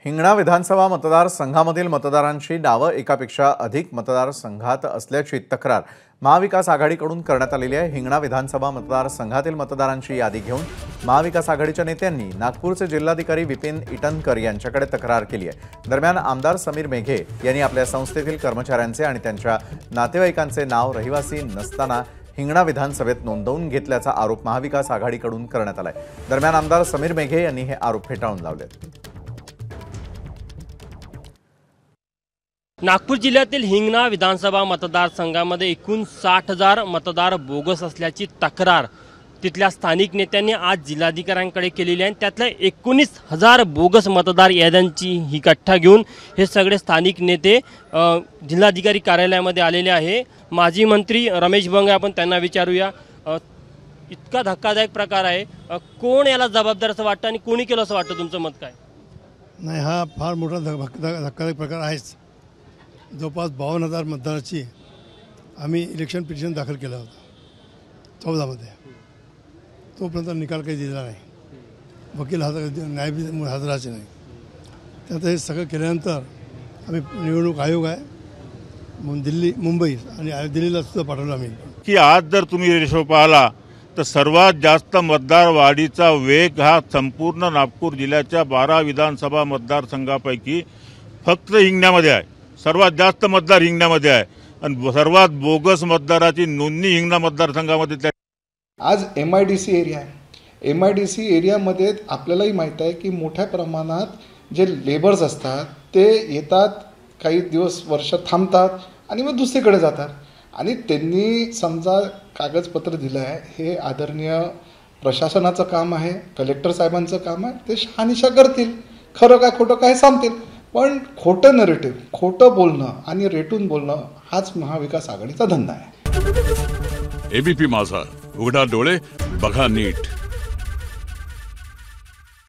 हिंगणा विधानसभा मतदारसंघामधील मतदारांची नावं एकापेक्षा अधिक मतदारसंघात असल्याची तक्रार महाविकास आघाडीकडून करण्यात आलेली आहे। हिंगणा विधानसभा मतदारसंघातील मतदारांची यादी घेऊन महाविकास आघाडीच्या नेत्यांनी नागपूरचे जिल्हाधिकारी विपिन इटनकर यांच्याकडे तक्रार केली आहे। दरम्यान आमदार समीर मेघे यांनी आपल्या संस्थेतील कर्मचाऱ्यांचे आणि त्यांच्या नातेवाईकांचे नाव रहिवासी नसताना हिंगणा विधानसभेत नोंदवून घेतल्याचा आरोप महाविकास आघाडीकडून करण्यात आलाय। दरम्यान आमदार समीर मेघे यांनी हे आरोप फेटाळून लावलेत। नागपूर जिल्ह्यातील हिंगणा विधानसभा मतदारसंघामध्ये एकूण 60,000 मतदार बोगस असल्याची तक्रार तिथल्या स्थानिक नेत्यांनी आज जिल्हाधिकाऱ्यांकडे केलेली आहे। त्यातल्या 19,000 बोगस मतदार याद्यांची ही कट्टा घेऊन हे सगळे स्थानिक नेते जिल्हाधिकारी कार्यालयामध्ये आलेले आहे। माजी मंत्री रमेश बंग आपण त्यांना विचारूया, इतका धक्कादायक प्रकार आहे, कोण याला जबाबदार असं वाटतं आणि कोणी केलं असं वाटतं? तुमचं मत काय? नाही, हा फार मोठा धक्कादायक प्रकार आहेच। जवळपास 52,000 मतदाराची आम्ही इलेक्शन पिटिशन दाखल केलं होतं 14 मध्ये। तोपर्यंत निकाल काही दिला नाही, वकील न्याय हजराचे नाही। त्यात हे सगळं केल्यानंतर आम्ही निवडणूक आयोग आहे दिल्ली, मुंबई आणि दिल्लीला सुद्धा पाठवलं आम्ही की आज जर तुम्ही रेशो पाहिला तर सर्वात जास्त मतदार वाढीचा वेग हा संपूर्ण नागपूर जिल्ह्याच्या 12 विधानसभा मतदारसंघापैकी फक्त हिंगण्यामध्ये आहे। सर्वात जास्त मतदार हिंगण्यामध्ये आहे आणि सर्वात बोगस मतदाराची नोंदणी हिंगणा मतदारसंघामध्ये। आज MIDC एरिया आहे। MIDC एरियामध्ये आपल्यालाही माहीत आहे की मोठ्या प्रमाणात जे लेबर्स असतात ते येतात, काही दिवस वर्ष थांबतात आणि मग दुसरीकडे जातात। आणि त्यांनी समजा कागदपत्र दिलं आहे, हे आदरणीय प्रशासनाचं काम आहे, कलेक्टर साहेबांचं काम आहे, ते शहानिशा करतील, खरं काय खोटं काय सांगतील। पण खोटं नरेटिव्ह, खोटं बोलणं आणि रेटून बोलणं हाच महाविकास आघाडीचा धंदा आहे। ABP माझा, उघडा डोळे बघा नीट।